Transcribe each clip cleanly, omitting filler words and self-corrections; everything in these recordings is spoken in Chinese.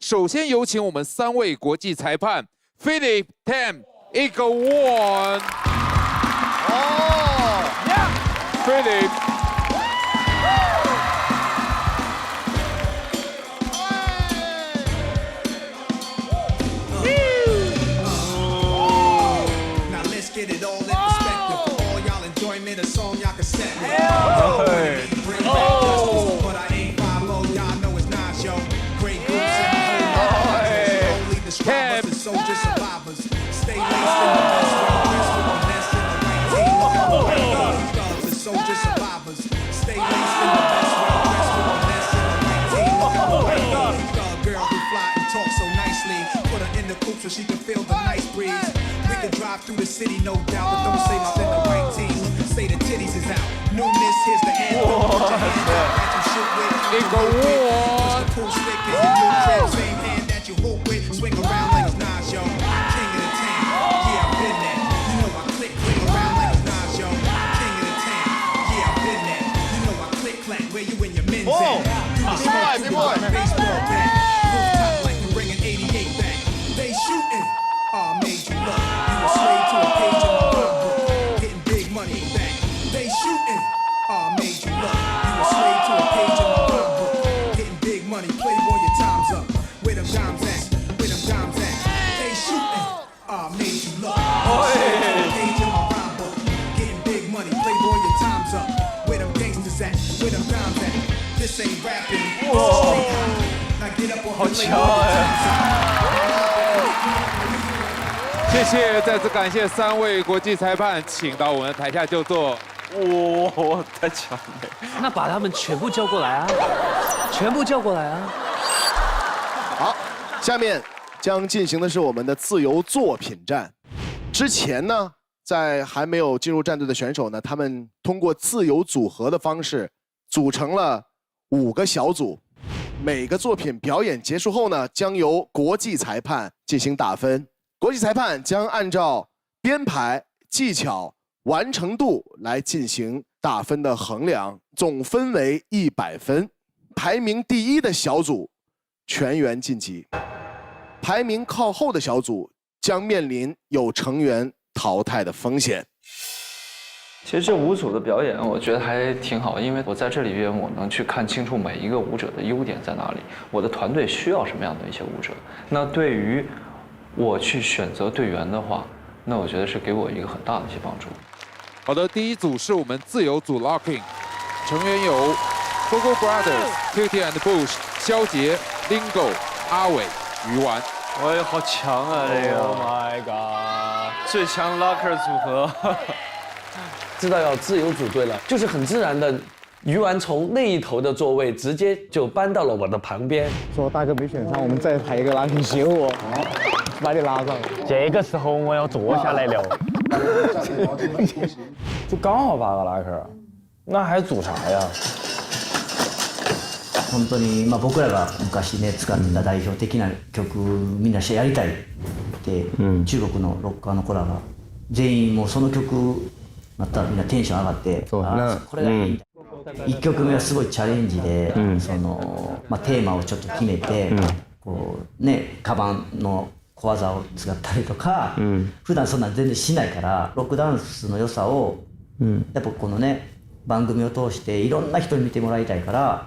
首先有请我们3位国际裁判 Philip Tam、Eagle One。哦 ，Philip。 So she can feel the nice breeze. We can drive through the city, no doubt, but don't say it's in the white tees. Say the titties is out. Newness, here's the anthem. Put your hands up that you shoot with. Push the pool stick in your new crib. Same hand that you hoop with. Swing around like it's Nas, yo. King of the town. Yeah, I've been there. You know I click around like it's Nas, yo. King of the town. Yeah, I've been there. You know I click clack where you in your men's at. Do the smoke through the baseball bat. Rooftop like you bringing 88 back. They shooting, made you look. You a slave to a page in my rhyme book. Getting big money back. They shooting, made you look. You a slave to a page in my rhyme book. Getting big money, playboy, your time's up. Where them dimes at? Where them dimes at? They shooting, made you look. You a slave to a page in my rhyme book. Getting big money, playboy, your time's up. Where them gangsters at? Where them dimes at? This ain't rapping, this is straight hop. Now get up on the playboy, your time's up. 谢谢，再次感谢3位国际裁判，请到我们台下就座。哇，太强了！那把他们全部叫过来啊！全部叫过来啊！好，下面将进行的是我们的自由作品战。之前呢，在还没有进入战队的选手呢，他们通过自由组合的方式组成了5个小组。每个作品表演结束后呢，将由国际裁判进行打分。国际裁判将按照编排、技巧、完成度来进行打分的衡量，总分为100分。排名第1的小组全员晋级，排名靠后的小组将面临有成员淘汰的风险。其实这5组的表演，我觉得还挺好，因为我在这里边，我能去看清楚每一个舞者的优点在哪里，我的团队需要什么样的一些舞者。那对于我去选择队员的话，那我觉得是给我一个很大的一些帮助。好的，第1组是我们自由组 Locking， 成员有 Gogo Brothers、Cutie and Bush、肖杰、Lingo、阿伟、鱼丸。哎，好强啊！这个 ，Oh my god， 最强 Locker 组合。知道要自由组队了，就是很自然的，鱼丸从那一头的座位直接就搬到了我的旁边。说大哥没选上，我们再排一个拉平协我，把你拉上。这个时候我要坐下来了，就刚好8个拉克，那还组啥呀？本当に僕らが昔ね使った代表的な曲みんなしてやりたいって中国のロッカーの子らが全員もうその曲またみんなテンション上がってこれがいい。1曲目はすごいチャレンジでそのテーマをちょっと決めてこうねカバンの小技を使ったりとか普段そんなん全然しないからロックダンスの良さをやっぱこのね番組を通していろんな人に見てもらいたいから。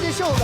这袖子。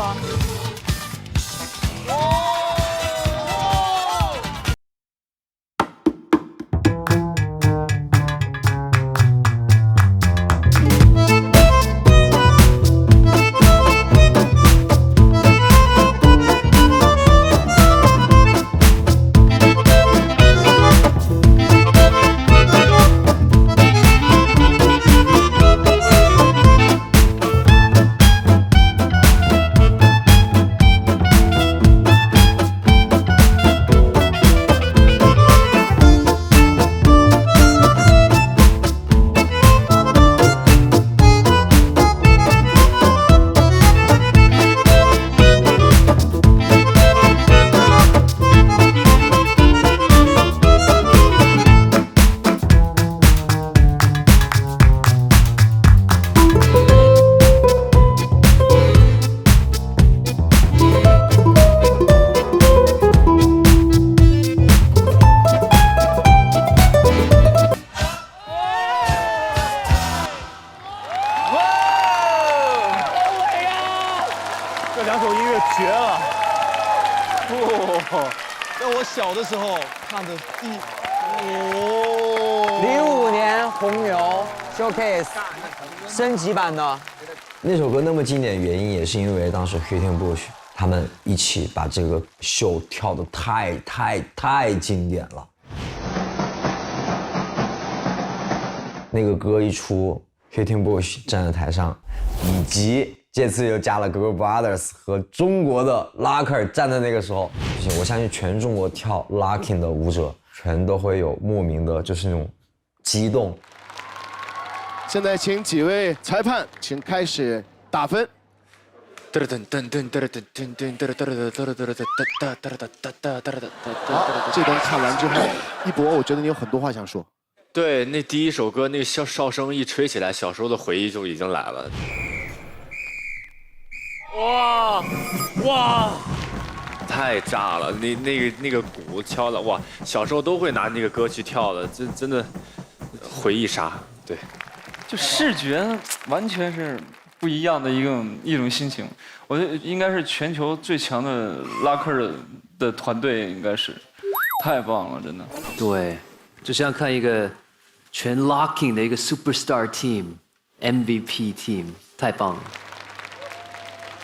这两首音乐绝了！在我小的时候看的05年红牛 Showcase 升级版的。那首歌那么经典，原因也是因为当时黑天 Bush 他们一起把这个秀跳得太经典了。那个歌一出，黑天 Bush 站在台上，以及这次又加了 Gogol Brothers 和中国的 Locker 站在那个时候，不行，我相信全中国跳 Locking 的舞者全都会有莫名的，就是那种激动。现在请几位裁判，请开始打分。好，这段看完之后，一博，我觉得你有很多话想说。对，那第一首歌那个哨声一吹起来，小时候的回忆就已经来了。哇，太炸了！那个鼓敲的，哇，小时候都会拿那个歌去跳的，真的回忆杀。对，就视觉完全是不一样的一种心情。我觉得应该是全球最强的拉克的团队，应该是太棒了，真的。对，就像看一个全 Locking 的一个 Superstar Team、MVP Team， 太棒了。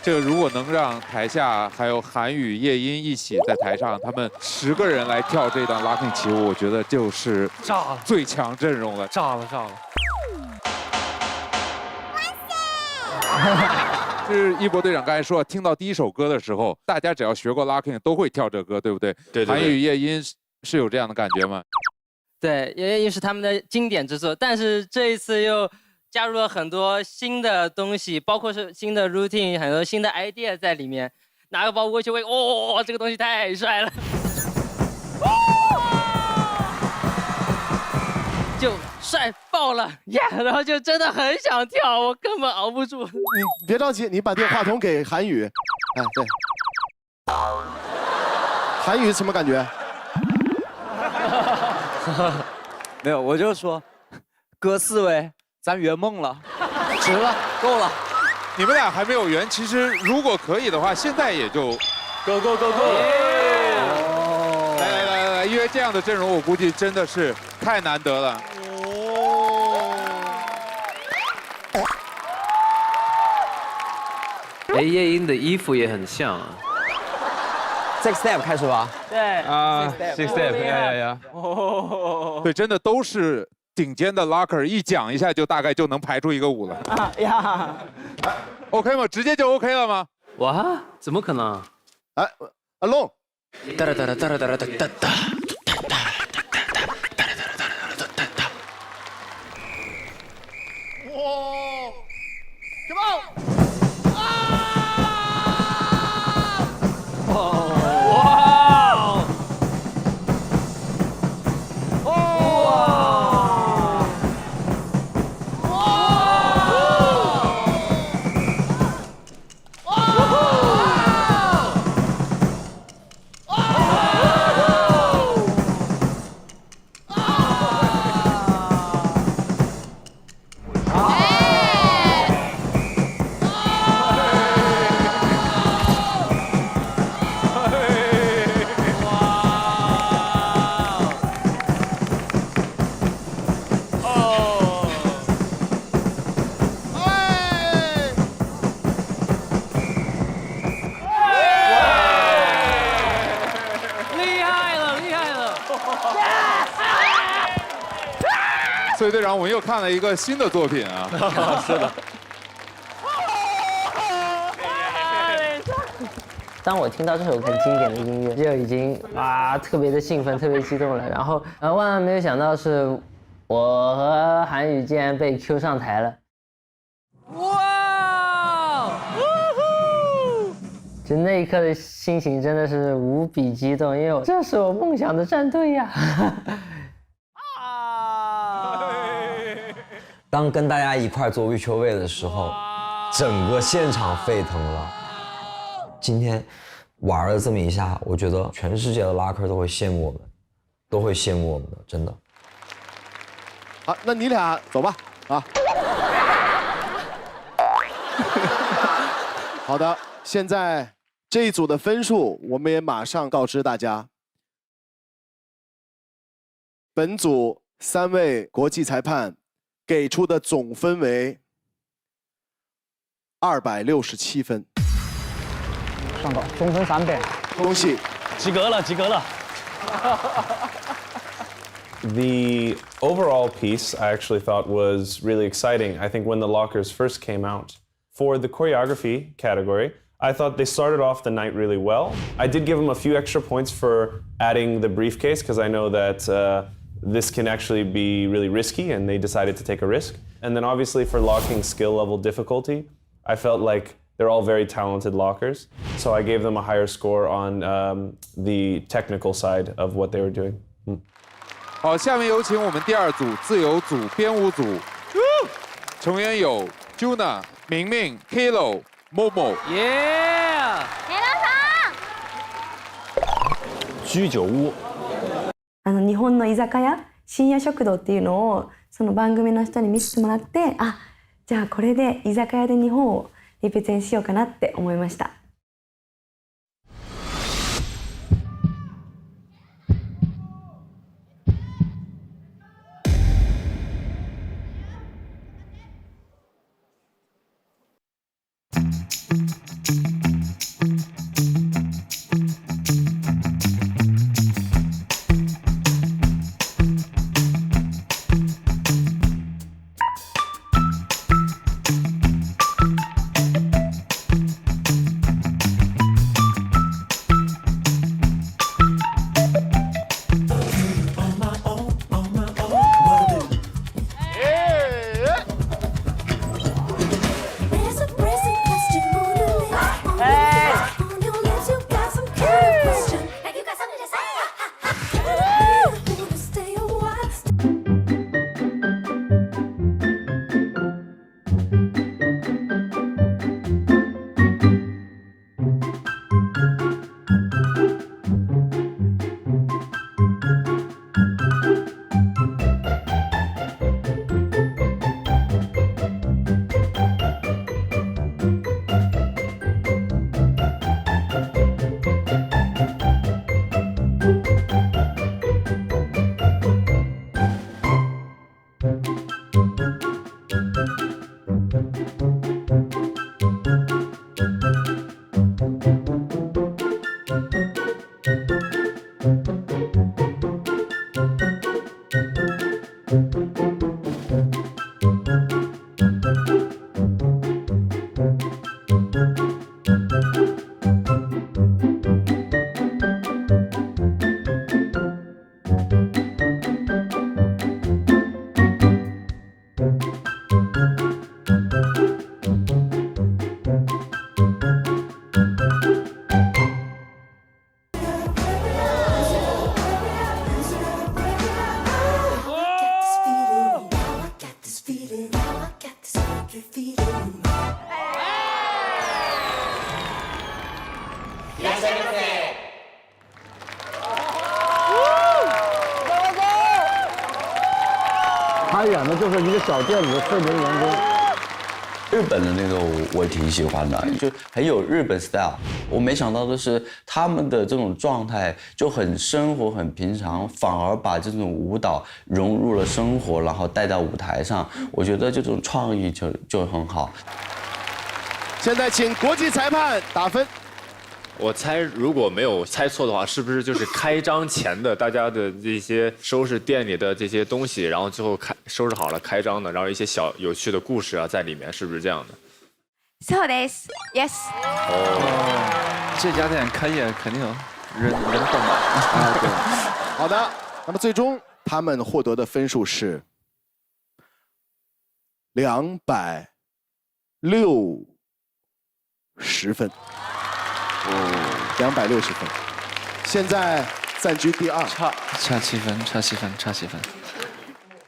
这个如果能让台下还有韩语、夜莺一起在台上，他们10个人来跳这段 Locking 起舞，我觉得就是炸了，最强阵容了，炸了。是一博队长刚才说，听到第一首歌的时候，大家只要学过 Locking 都会跳这歌，对不对？对。韩语、夜莺是有这样的感觉吗？对，夜莺是他们的经典之作，但是这一次又加入了很多新的东西，包括是新的 routine， 很多新的 idea 在里面。拿个包过去喂，哦，这个东西太帅了，就帅爆了呀！然后就真的很想跳，我根本熬不住。你别着急，你把电话筒给韩宇。哎，对，韩宇什么感觉？没有，我就说，哥4位，咱圆梦了，值了，够了。你们俩还没有圆，其实如果可以的话，现在也就 go。来，因为这样的阵容，我估计真的是太难得了。哎，夜莺的衣服也很像啊。Six Step 开始吧。对啊 ，Six Step，呀。对，真的都是顶尖的 Locker， 一讲一下就大概就能排出一个舞了。啊呀 ，OK 吗？直接就 OK 了吗？哇，怎么可能？哎，阿龙。伟队长，我们又看了一个新的作品啊。是的。当我听到这首很经典的音乐，就已经特别的兴奋，特别激动了。然后万万没有想到是我和韩宇竟然被 Q 上台了。哇！就那一刻的心情真的是无比激动，因为这是我梦想的战队呀！当跟大家一块做 virtual way 的时候，整个现场沸腾了。今天玩了这么一下，我觉得全世界的拉客都会羡慕我们，都会羡慕我们的，真的。好，那你俩走吧，啊。好的，现在这一组的分数，我们也马上告知大家。本组3位国际裁判给出的总分为267分。上高，总分300，恭喜，及格了，及格了。The overall piece I actually thought was really exciting. I think when the lockers first came out. For the choreography category, I thought they started off the night really well. I did give them a few extra points for adding the briefcase because I know that this can actually be really risky and they decided to take a risk. And then obviously for locking skill level difficulty, I felt like they're all very talented lockers. So I gave them a higher score on the technical side of what they were doing. 好，下面有请我们第2组自由组编舞组，成员有 Juna、明明、Kilo、Momo。居酒屋。日本の居酒屋、深夜食堂っていうのをその番組の人に見せてもらって、じゃあこれで居酒屋で日本をリペゼンしようかなって思いました。他演的就是一个小店子4名员工。日本的那个我挺喜欢的，就很有日本 style。我没想到的是，他们的这种状态就很生活、很平常，反而把这种舞蹈融入了生活，然后带到舞台上。我觉得这种创意就很好。现在请国际裁判打分。我猜如果没有猜错的话，是不是就是开张前的大家的这些收拾店里的这些东西，然后最后收拾好了开张的，然后一些小有趣的故事啊在里面，是不是这样的？そうです。Yes。这家店开业肯定人动吧？对。好的，那么最终他们获得的分数是260分。260分，现在暂居第2。差7分，差7分，差7分。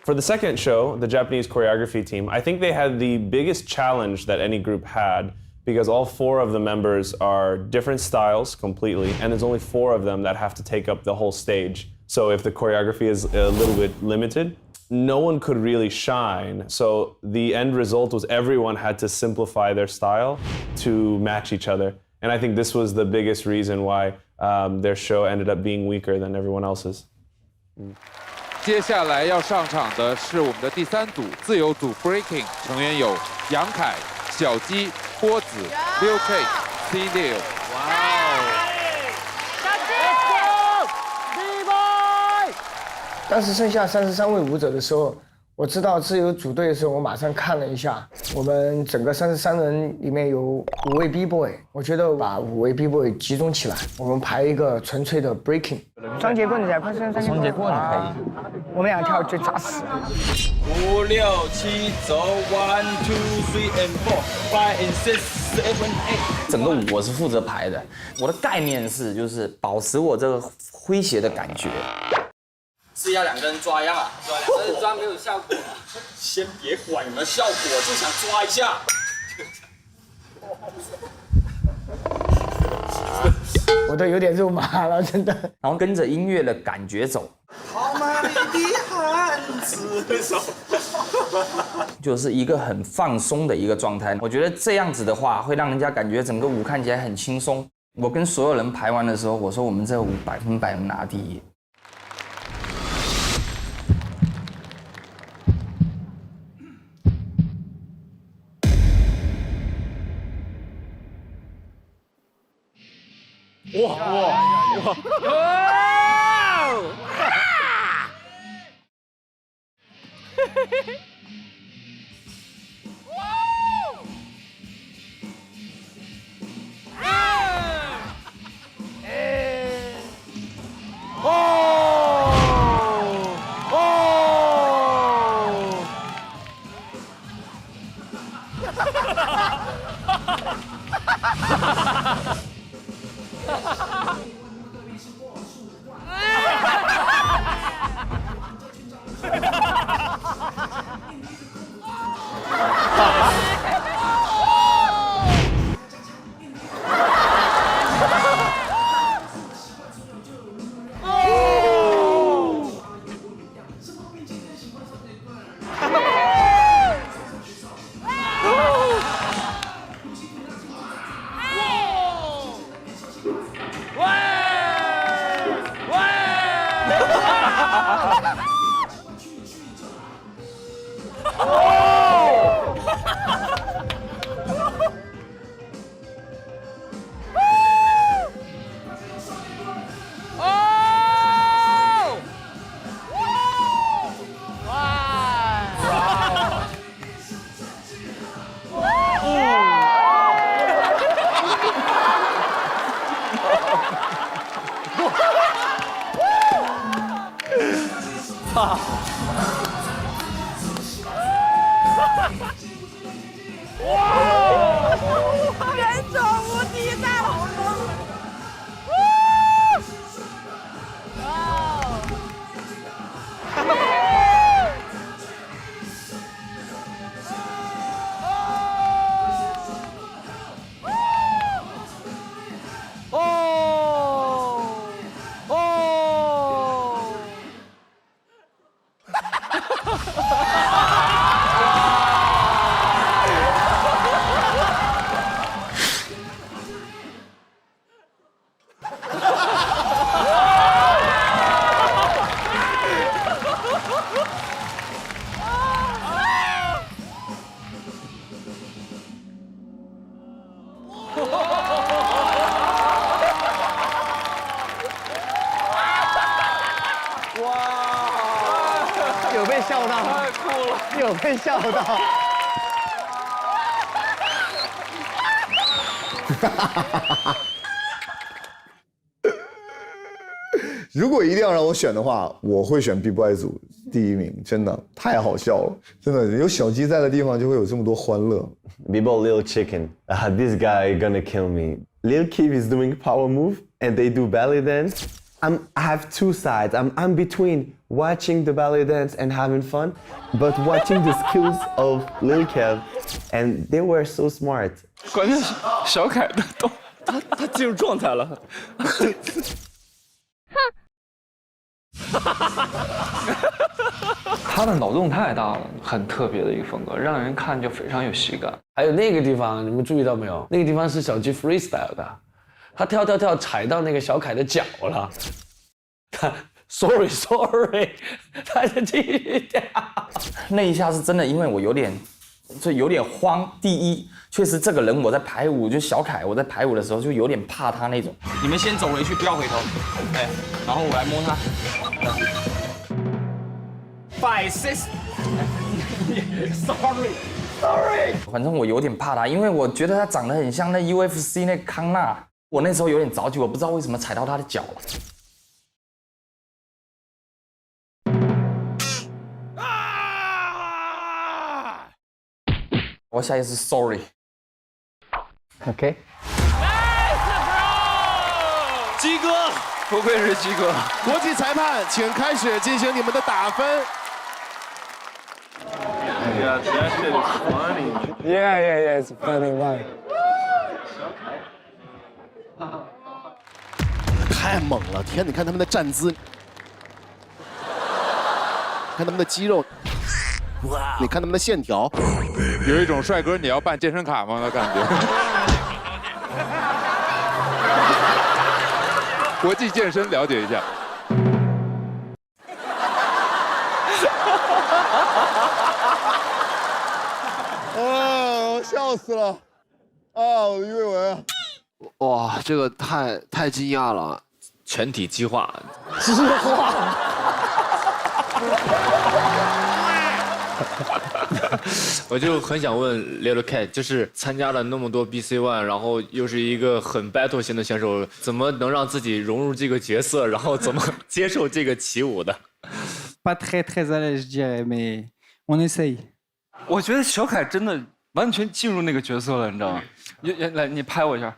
For the second show, the Japanese choreography team, I think they had the biggest challenge that any group had because all 4 of the members are different styles completely, and there's only 4 of them that have to take up the whole stage. So if the choreography is a little bit limited, no one could really shine. So the end result was everyone had to simplify their style to match each other. And I think this was the biggest reason why their show ended up being weaker than everyone else's. 接下来要上场的是我们的第3组自由组 Breaking， 成员有杨凯、小鸡、波子、Liu K、C Liu。当时剩下33位舞者的时候，我知道自由组队的时候，我马上看了一下，我们整个33人里面有5位 B-boy， 我觉得把5位 B-boy 集中起来，我们排一个纯粹的 breaking。双节棍，你来，快伸双节棍可以。我们俩跳最扎实。5、6、7，走 1、2、3 and 4、5 and 6、7、8。整个舞我是负责排的，我的概念是就是保持我这个诙谐的感觉。是要2个人抓一样啊，抓2个人抓没有效果。先别管有没有效果，就想抓一下。我都有点肉麻了，真的。然后跟着音乐的感觉走。好玛丽的汉子，就是一个很放松的一个状态。我觉得这样子的话，会让人家感觉整个舞看起来很轻松。我跟所有人排完的时候，我说我们这舞100%能拿第1。哇！人种无敌大红龙！有被笑到。如果一定要让我选的话，我会选 B-boy 组第1名，真的太好笑了，真的有小鸡在的地方就会有这么多欢乐。B-boy Lil Chicken, this guy gonna kill me. Lil Keep is doing power move and they do ballet dance. I have two sides. I'm between watching the ballet dance and having fun, but watching the skills of Lil Kev, and they were so smart. 关键是小凯的都他进入状态了。他的脑洞太大了，很特别的一个风格，让人看就非常有喜感。还有那个地方，你们注意到没有？那个地方是小鸡 freestyle 的，他跳踩到那个小凯的脚了。他 sorry， 他就继续跳。那一下是真的，因为我有点慌。第一，确实这个人我在排舞，就小凯，我在排舞的时候就有点怕他那种。你们先走回去，不要回头，哎，然后我来摸他。5、6 ，sorry。反正我有点怕他，因为我觉得他长得很像那 UFC 那康纳。我那时候有点着急，我不知道为什么踩到他的脚了。我下一次 sorry。OK。鸡哥，不愧是鸡哥。国际裁判，请开始进行你们的打分。Yeah, that shit is funny. Yeah, it's funny, man. 太猛了！天，你看他们的站姿，看他们的肌肉，你看他们的线条，有一种帅哥你要办健身卡吗的感觉。国际健身了解一下。我笑死了！我的岳文。哇，这个太惊讶了，全体激化。激化。我就很想问 Lil Cat， 就是参加了那么多 BC One， 然后又是一个很 battle 型的选手，怎么能让自己融入这个角色，然后怎么接受这个起舞的？ Pas très à l'aise, je dirais, mais on essaye。我觉得小凯真的完全进入那个角色了，你知道吗？来，你拍我一下。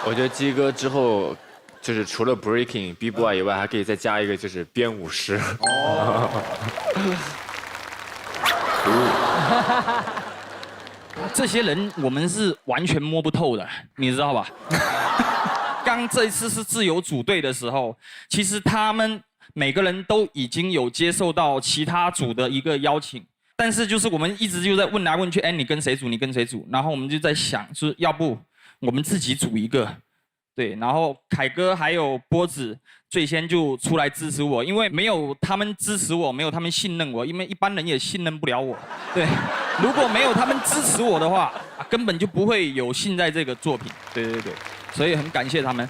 我觉得鸡哥之后，就是除了 breaking B-boy 以外，还可以再加一个就是编舞师。这些人我们是完全摸不透的，你知道吧？刚这一次是自由组队的时候，其实他们每个人都已经有接受到其他组的一个邀请，但是就是我们一直就在问来问去，哎，你跟谁组？你跟谁组？然后我们就在想，就是要不我们自己组一个。对，然后凯哥还有波子最先就出来支持我，因为没有他们支持我，没有他们信任我，因为一般人也信任不了我。对，如果没有他们支持我的话，根本就不会有现在这个作品。对，所以很感谢他们，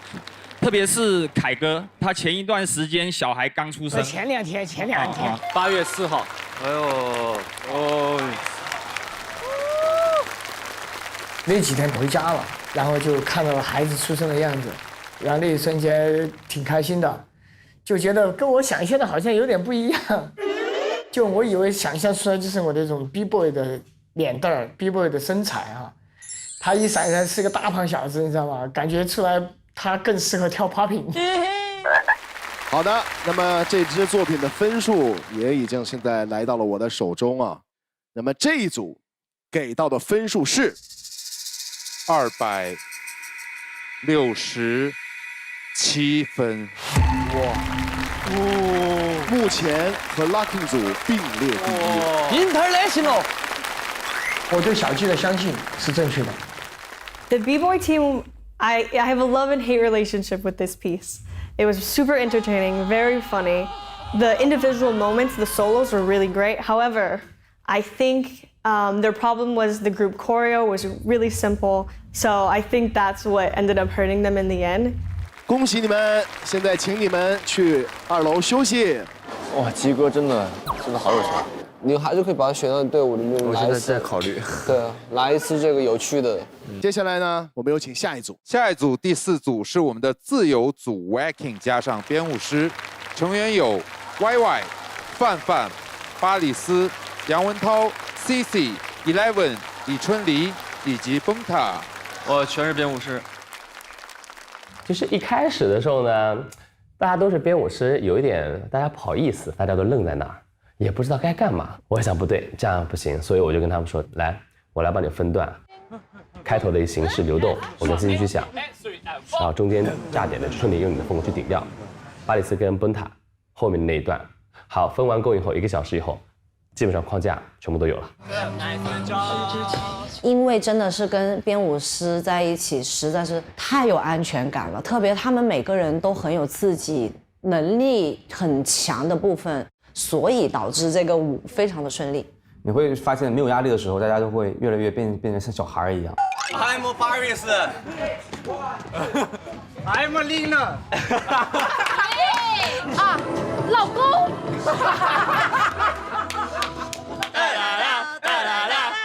特别是凯哥，他前一段时间小孩刚出生，前2天，8月4号。哎呦，那几天回家了。然后就看到了孩子出生的样子，然后那一瞬间挺开心的，就觉得跟我想象的好像有点不一样。就我以为想象出来就是我那种 B-boy 的脸蛋儿 ，B-boy 的身材啊，他一闪开是个大胖小子，你知道吗？感觉出来他更适合跳 popping。好的，那么这支作品的分数也已经现在来到了我的手中啊。那么这一组给到的分数是。267分，哇！目前和 Locking 组并列第一。International， 我对小鸡的相信是正确的。 The B-boy team, I have a love and hate relationship with this piece. It was super entertaining, very funny. The individual moments, the solos were really great. However, I think their problem was the group choreo was really simple. So I think that's what ended up hurting them in the end. 恭喜你们！现在请你们去2楼休息。哇，鸡哥真的好有钱，你还是可以把他选到队伍里面来一次。我现在在考虑。对，来一次这个有趣的。接下来呢，我们有请下一组。下一组第4组是我们的自由组 Waacking 加上编舞师，成员有 YY、范范、巴里斯、杨文涛、CC、Eleven、李春梨以及崩塔。我全是编舞师。就是一开始的时候呢，大家都是编舞师，有一点大家不好意思，大家都愣在那儿，也不知道该干嘛。我想不对，这样不行，所以我就跟他们说，来，我来帮你分段，开头的形式流动，我跟 CC 去想，然后中间炸点的春梨用你的风格去顶掉，巴里斯跟崩塔后面的那一段，好，分完工以后，1个小时以后，基本上框架全部都有了。因为真的是跟编舞师在一起，实在是太有安全感了。特别他们每个人都很有自己能力很强的部分，所以导致这个舞非常的顺利。你会发现没有压力的时候，大家都会越来越变成像小孩一样。I'm Paris. I'm Lina. 啊，老公。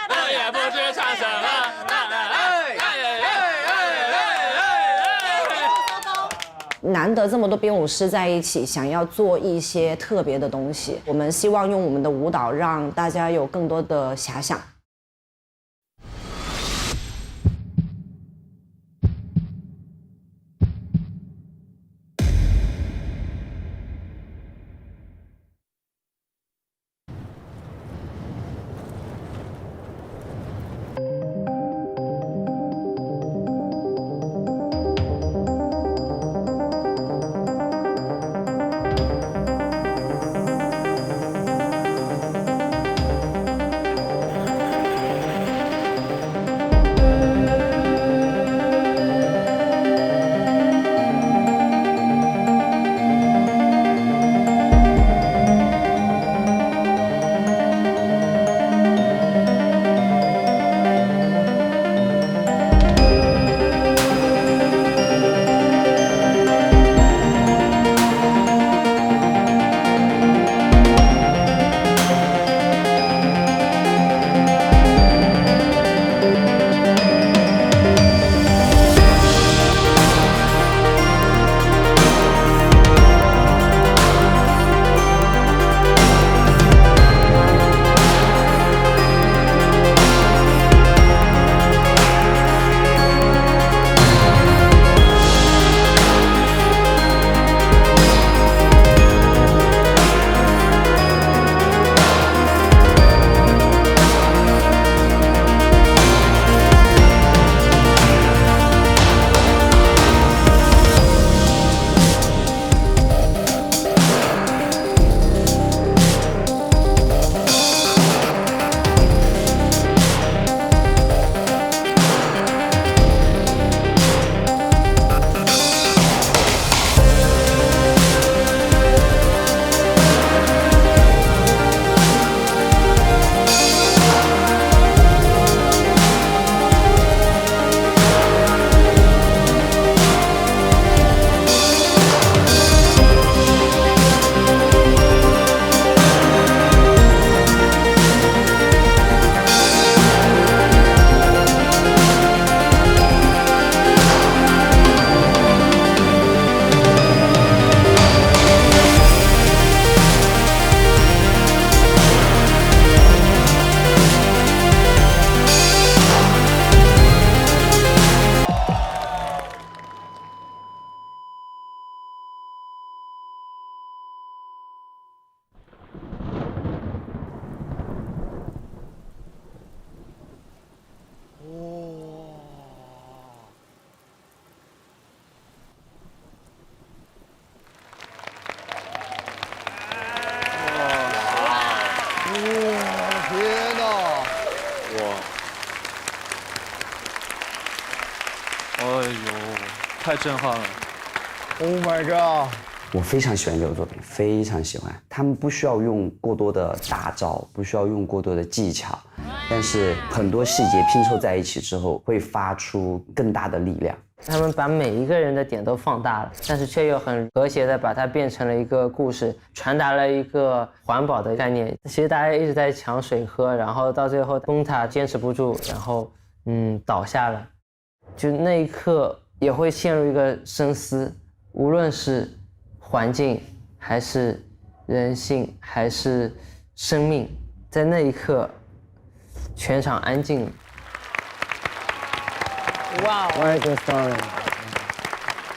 我也不知唱什么。难得这么多编舞师在一起，想要做一些特别的东西，我们希望用我们的舞蹈让大家有更多的遐想。太震撼了 ！Oh my god！ 我非常喜欢这个作品，非常喜欢。他们不需要用过多的大招，不需要用过多的技巧，但是很多细节拼凑在一起之后，会发出更大的力量。他们把每一个人的点都放大了，但是却又很和谐的把它变成了一个故事，传达了一个环保的概念。其实大家一直在抢水喝，然后到最后崩塔坚持不住，然后倒下了，就那一刻也会陷入一个深思，无论是环境还是人性还是生命，在那一刻全场安静了。哇 ，Right story。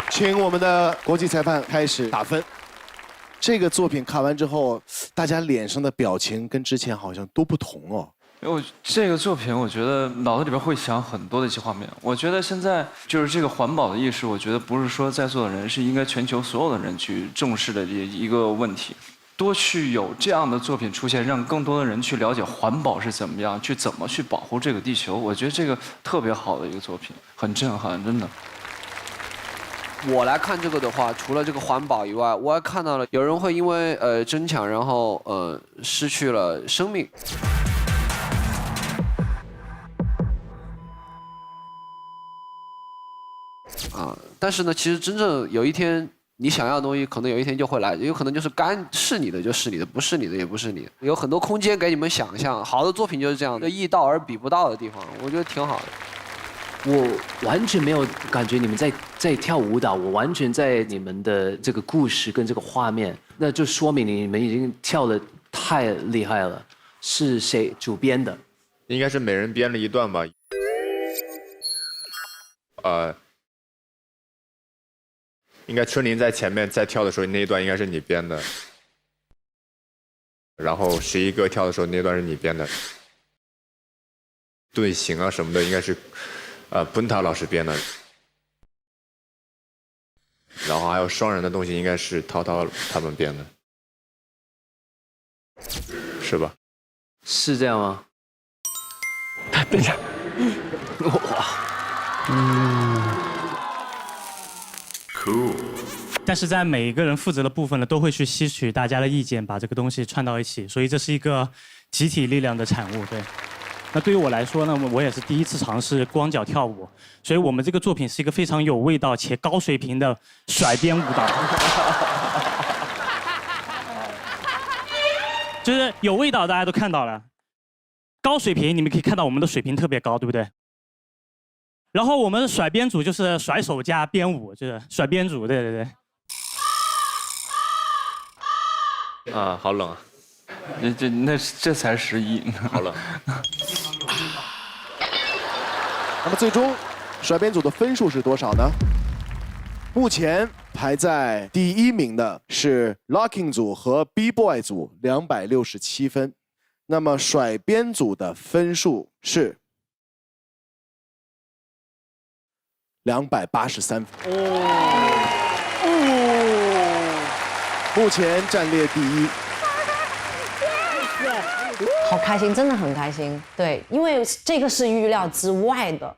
请我们的国际裁判开始打分。这个作品看完之后，大家脸上的表情跟之前好像都不同哦。因为这个作品，我觉得脑子里边会想很多的一些画面。我觉得现在就是这个环保的意识，我觉得不是说在座的人是应该全球所有的人去重视的一个问题。多去有这样的作品出现，让更多的人去了解环保是怎么样，怎么去保护这个地球。我觉得这个特别好的一个作品，很震撼，真的。我来看这个的话，除了这个环保以外，我还看到了有人会因为争抢，然后失去了生命。但是呢，其实真正有一天你想要的东西，可能有一天就会来，有可能就是是你的就是你的，不是你的也不是你的，有很多空间给你们想象。好的作品就是这样的，易到而比不到的地方，我觉得挺好的。我完全没有感觉你们在跳舞蹈，我完全在你们的这个故事跟这个画面，那就说明你们已经跳得太厉害了。是谁主编的？应该是每人编了一段吧。应该春林在前面在跳的时候那一段应该是你编的，然后11哥跳的时候那段是你编的，队形啊什么的应该是奔塔老师编的，然后还有双人的东西应该是涛涛他们编的，是吧？是这样吗？等一下，哇，Cool。但是在每一个人负责的部分呢，都会去吸取大家的意见，把这个东西串到一起，所以这是一个集体力量的产物。对，那对于我来说呢，我也是第一次尝试光脚跳舞，所以我们这个作品是一个非常有味道且高水平的甩鞭舞蹈。就是有味道，大家都看到了，高水平，你们可以看到我们的水平特别高，对不对？然后我们的甩鞭组就是甩手加编舞，就是甩鞭组，对对对。好冷啊！这才11，好冷。那么最终甩鞭组的分数是多少呢？目前排在第1名的是 Locking 组和 B-Boy 组267分，那么甩鞭组的分数是283分。目前暂列第1。好开心，真的很开心。对，因为这个是预料之外的。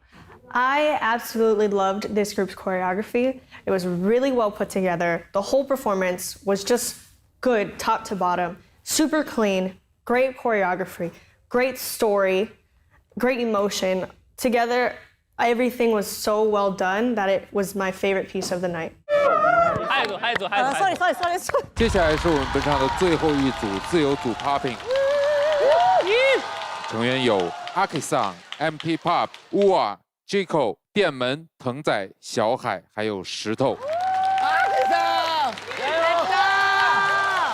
I absolutely loved this group's choreography. It was really well put together. The whole performance was just good, top to bottom. Super clean, great choreography, great story, great emotion. Together, everything was so well done that it was my favorite piece of the night. 还有一组。接下来是我们本场的最后一组自由组 Popping， 成员有 Aki-san、MT Pop、Ua、Jiko、电门、腾仔、小海，还有石头。Aki-san，加油！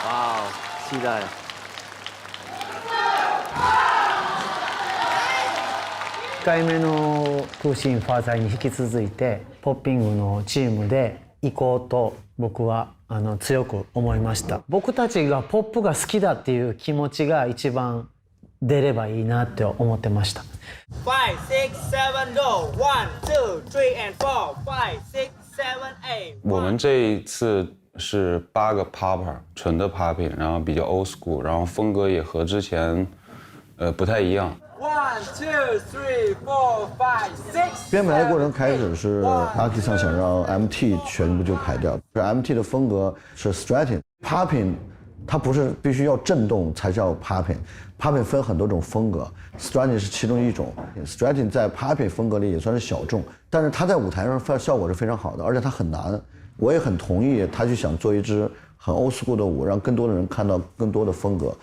哇，期待。1回目のトゥーシンファーザーに引き続いてポッピングのチームで行こうと僕は強く思いました。僕たちがポップが好きだっていう気持ちが一番出ればいいなって思ってました。5、6、7、go！ 1、2、3 and 4。5、6、7、8。我们这一次是8个 popper， 纯的 popping， 然后比较 old school， 然后风格也和之前不太一样。1、2、3、4、5、6。编排的过程开始是 Aki-san 想让 MT 全部就排掉，这 MT 的风格是 Stratton， Popping 它不是必须要震动才叫 popping。popping 分很多种风格 ，strutting 是其中一种。strutting 在 popping 风格里也算是小众，但是它在舞台上效果是非常好的，而且它很难。我也很同意他就想做一支很 old school 的舞，让更多的人看到更多的风格。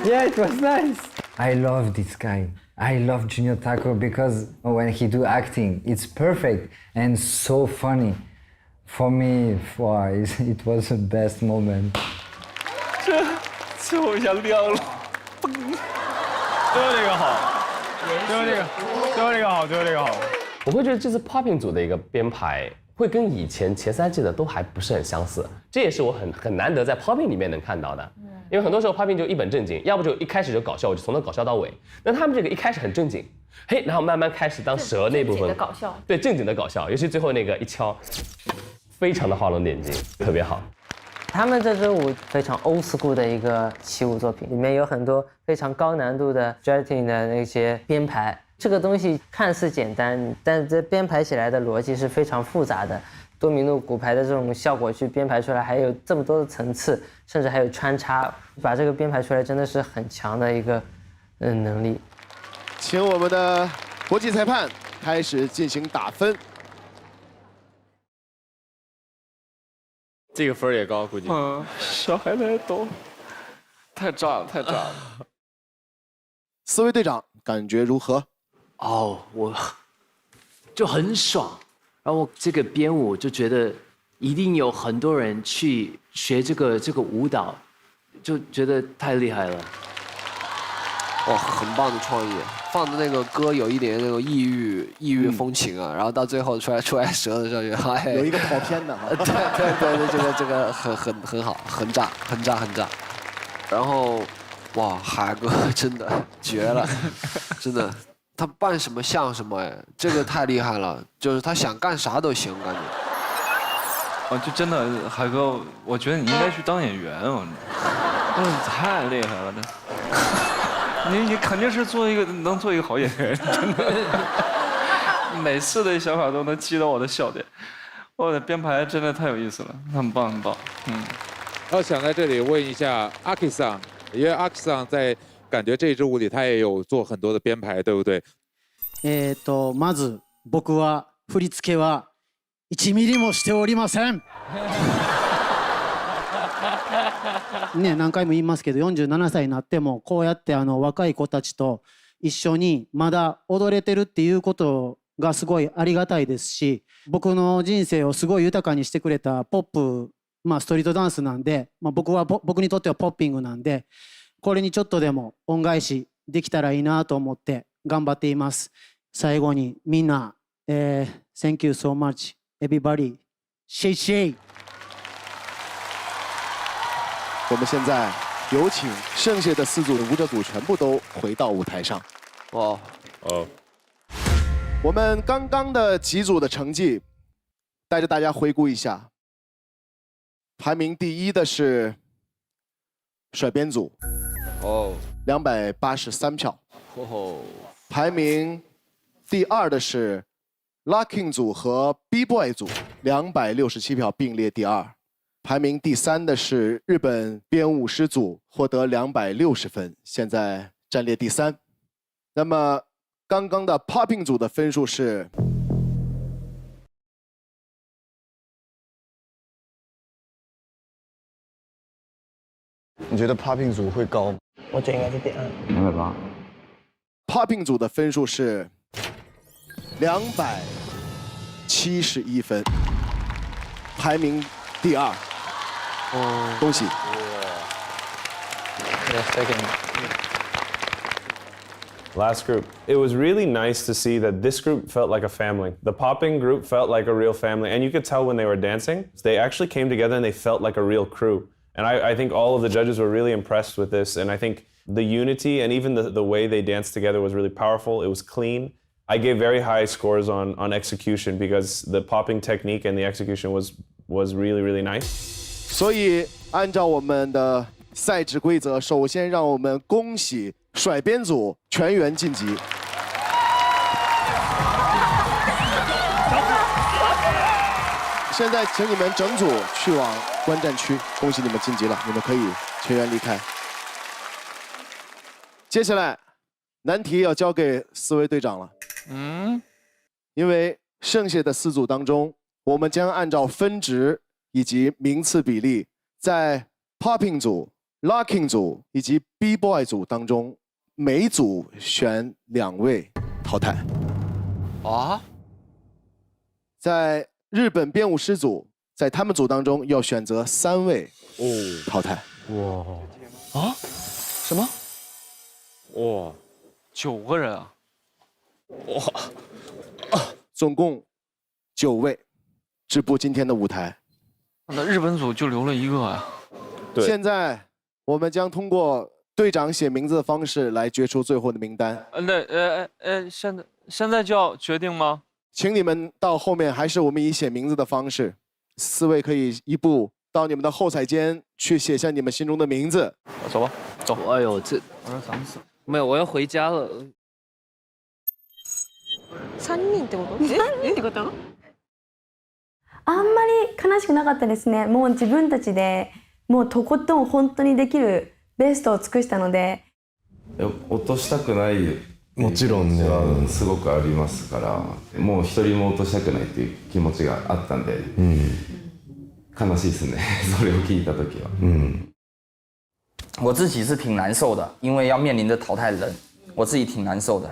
Yeah, it was nice. I love this guy. I love Junior Taco because when he do acting, it's perfect and so funny. For me, wow, it was the best moment. 最后一下亮了，嘣！最后这个好，最后这个好，最后这个好。我会觉得这次 Popping 组的一个编排会跟以前前3季的都还不是很相似，这也是我很难得在 Popping 里面能看到的。因为很多时候 Popping 就一本正经，要不就一开始就搞笑，我就从头搞笑到尾。那他们这个一开始很正经，嘿，然后慢慢开始当蛇那部分，正经的搞笑，对，正经的搞笑，尤其最后那个一敲，非常的画龙点睛，特别好。他们这支舞非常 old school 的一个起舞作品，里面有很多非常高难度的 strutting 的那些编排。这个东西看似简单，但是这编排起来的逻辑是非常复杂的。多米诺骨牌的这种效果去编排出来，还有这么多的层次，甚至还有穿插，把这个编排出来真的是很强的一个能力。请我们的国际裁判开始进行打分。这个分也高，估计。小孩太多，太炸了，太炸了。4位队长感觉如何？哦，我就很爽。然后这个编舞就觉得一定有很多人去学这个舞蹈，就觉得太厉害了。哇，很棒的创意，放的那个歌有一点那种异域风情啊，然后到最后出来蛇的时候就有一个跑偏的哈。对，这个很好，很炸。然后，哇，海哥真的绝了，真的，他扮什么像什么哎，这个太厉害了，就是他想干啥都行，感觉。哦，就真的海哥，我觉得你应该去当演员哦，太厉害了这。你肯定是能做一个好演员，真的。每次的想法都能击到我的笑点。我的编排真的太有意思了，很棒很棒。我想在这里问一下阿 K 桑，因为阿 K 桑在感觉这支舞里他也有做很多的编排，对不对？まず僕は振り付けは1ミリもしておりません。ね、何回も言いますけど47歳になってもこうやって若い子たちと一緒にまだ踊れてるっていうことがすごいありがたいですし、僕の人生をすごい豊かにしてくれたポップ、ストリートダンスなんで、僕にとってはポッピングなんで、これにちょっとでも恩返しできたらいいなと思って頑張っています。最後にみんな、Thank you so much everybody， 谢谢。我们现在有请剩下的4组的舞者组全部都回到舞台上。哇，我们刚刚的几组的成绩，带着大家回顾一下。排名第1的是甩鞭组，283票。排名第2的是 Locking 组和 B-Boy 组，267票并列第2。排名第3的是日本编舞师组，获得260分，现在暂列第3。那么刚刚的 Popping 组的分数是你觉得 Popping 组会高吗？我觉得应该是第2。280。Popping 组的分数是271分，排名第2。恭喜！ Last group. It was really nice to see that this group felt like a family. The popping group felt like a real family, and you could tell when they were dancing, they actually came together and they felt like a real crew. And I think all of the judges were really impressed with this, and I think the unity and even the way they danced together was really powerful. It was clean. I gave very high scores on execution because the popping technique and the execution was really, really nice. 所以按照我们的赛制规则，首先让我们恭喜甩鞭组全员晋级。现在请你们整组去往观战区，恭喜你们晋级了，你们可以全员离开。接下来难题要交给4位队长了。因为剩下的4组当中，我们将按照分值以及名次比例，在 Popping 组、Locking 组以及 B-Boy 组当中，每组选2位淘汰。在日本编舞师组，在他们组当中要选择3位淘汰。什么？9个人啊！总共9位，止步今天的舞台。那日本组就留了1个啊。现在我们将通过队长写名字的方式来决出最后的名单。现在就要决定吗？请你们到后面还是我们以写名字的方式，4位可以一步到你们的后彩间去写下你们心中的名字。走吧，走。哎呦，这我说咱们4没有，我要回家了。3人ってこと？ってこと？あんまり悲しくなかったですね。もう自分たちでもうとことん本当にできるベストを尽くしたので。落としたくないもちろんねすごくありますから、もう一人も落としたくないっていう気持ちがあったんで、悲しいですね。それを聞いた時は。我自己是挺难受的，因为要面临着淘汰人，我自己挺难受的。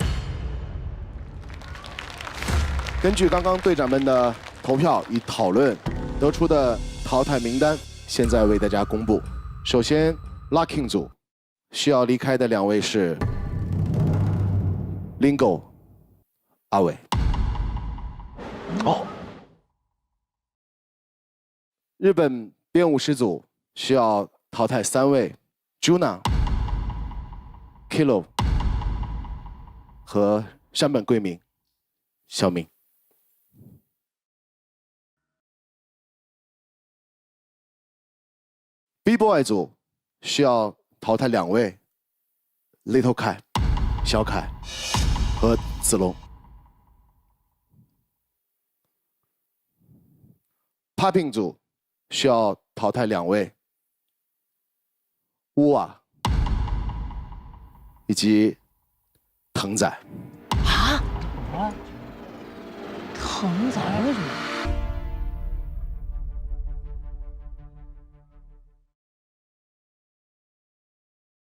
根据刚刚队长们的投票与讨论得出的淘汰名单，现在为大家公布。首先 ，Locking 组需要离开的2位是 Lingo、阿伟。日本编舞师组需要淘汰3位 Juna、Kilo 和山本贵明、小明。B-boy 组需要淘汰2位 ，Little Kai、小凯和子龙。Popping 组需要淘汰2位，乌瓦以及腾仔。啊？腾仔为什么？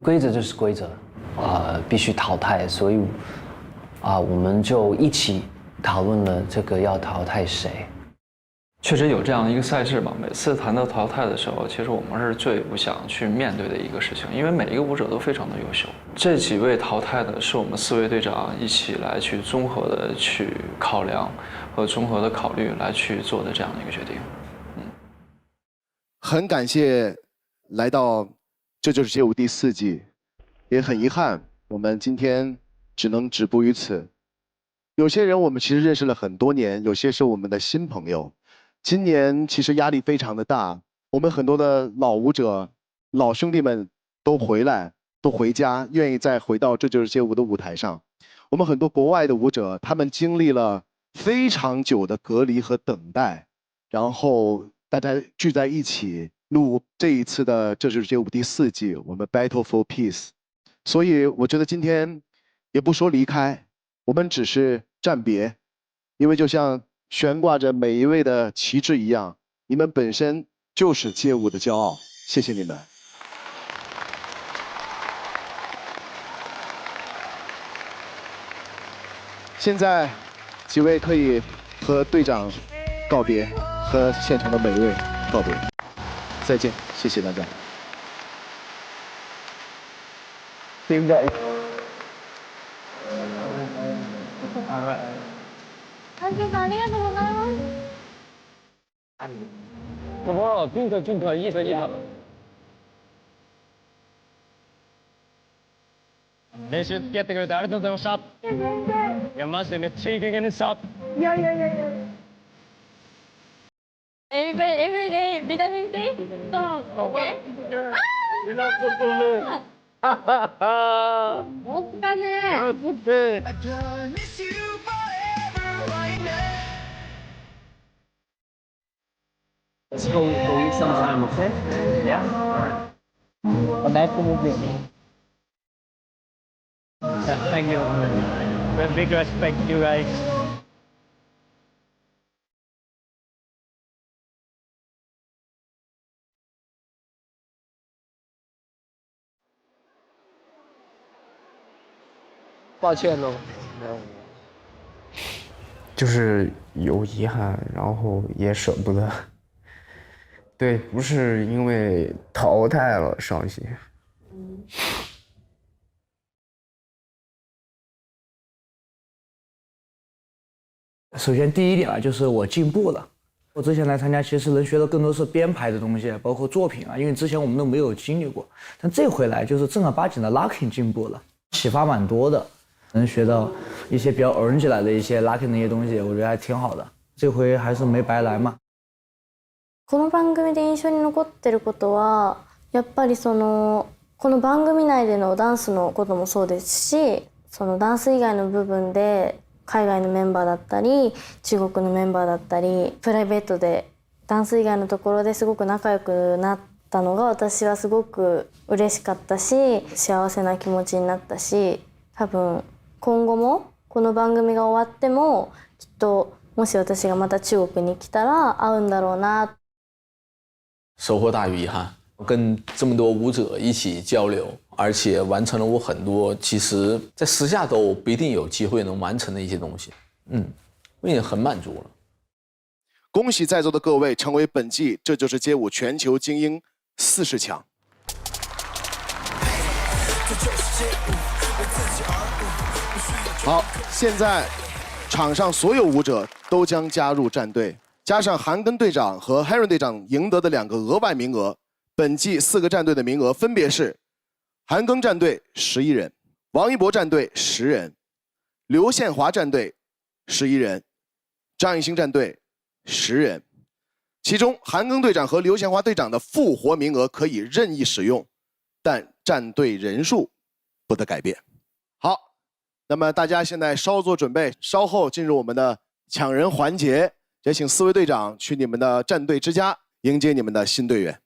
规则就是规则，必须淘汰，所以我们就一起讨论了这个要淘汰谁。确实有这样的一个赛制吧。每次谈到淘汰的时候，其实我们是最不想去面对的一个事情，因为每一个舞者都非常的优秀。这几位淘汰的是我们4位队长一起来去综合的去考量和综合的考虑来去做的这样的一个决定。很感谢来到《这就是街舞》第4季，也很遗憾我们今天只能止步于此。有些人我们其实认识了很多年，有些是我们的新朋友。今年其实压力非常的大，我们很多的老舞者、老兄弟们都回来，都回家，愿意再回到《这就是街舞》的舞台上。我们很多国外的舞者，他们经历了非常久的隔离和等待，然后大家聚在一起录这一次的《这就是街舞》第4季，我们 Battle for Peace。所以我觉得今天也不说离开，我们只是暂别，因为就像悬挂着每一位的旗帜一样，你们本身就是街舞的骄傲。谢谢你们。现在，几位可以和队长告别，和现场的每一位告别。再见，谢谢大家。对不对？安全さんありがとうございます。镜头，一分。練習付き合ってくれてありがとうございました。いやマジでめっちゃいい経験でした。いや。Every day, vitamin C. Okay. お疲れ。Let's go eat sometime, okay? Yeah. A nice movie. Yeah, thank you. With big respect, you guys. 抱歉喽。就是有遗憾，然后也舍不得。对，不是因为淘汰了伤心。首先第一点啊，就是我进步了。我之前来参加，其实能学到更多是编排的东西，包括作品啊，因为之前我们都没有经历过。但这回来就是正儿八经的 locking 进步了，启发蛮多的，能学到一些比较earn起来的一些 locking 的一些东西，我觉得还挺好的。这回还是没白来嘛。この番組で印象に残ってることはやっぱりこの番組内でのダンスのこともそうですし、そのダンス以外の部分で海外のメンバーだったり中国のメンバーだったりプライベートでダンス以外のところですごく仲良くなったのが私はすごく嬉しかったし、幸せな気持ちになったし、多分今後もこの番組が終わってもきっともし私がまた中国に来たら会うんだろうな。收获大于遗憾，跟这么多舞者一起交流，而且完成了我很多其实在私下都不一定有机会能完成的一些东西。我已经很满足了。恭喜在座的各位成为本季《这就是街舞》全球精英40强。好，现在场上所有舞者都将加入战队，加上韩庚队长和 Heron 队长赢得的2个额外名额，本季4个战队的名额分别是韩庚战队11人，王一博战队10人，刘宪华战队11人，张艺兴战队10人。其中，韩庚队长和刘宪华队长的复活名额可以任意使用，但战队人数不得改变。好，那么大家现在稍作准备，稍后进入我们的抢人环节。也请4位队长去你们的战队之家迎接你们的新队员。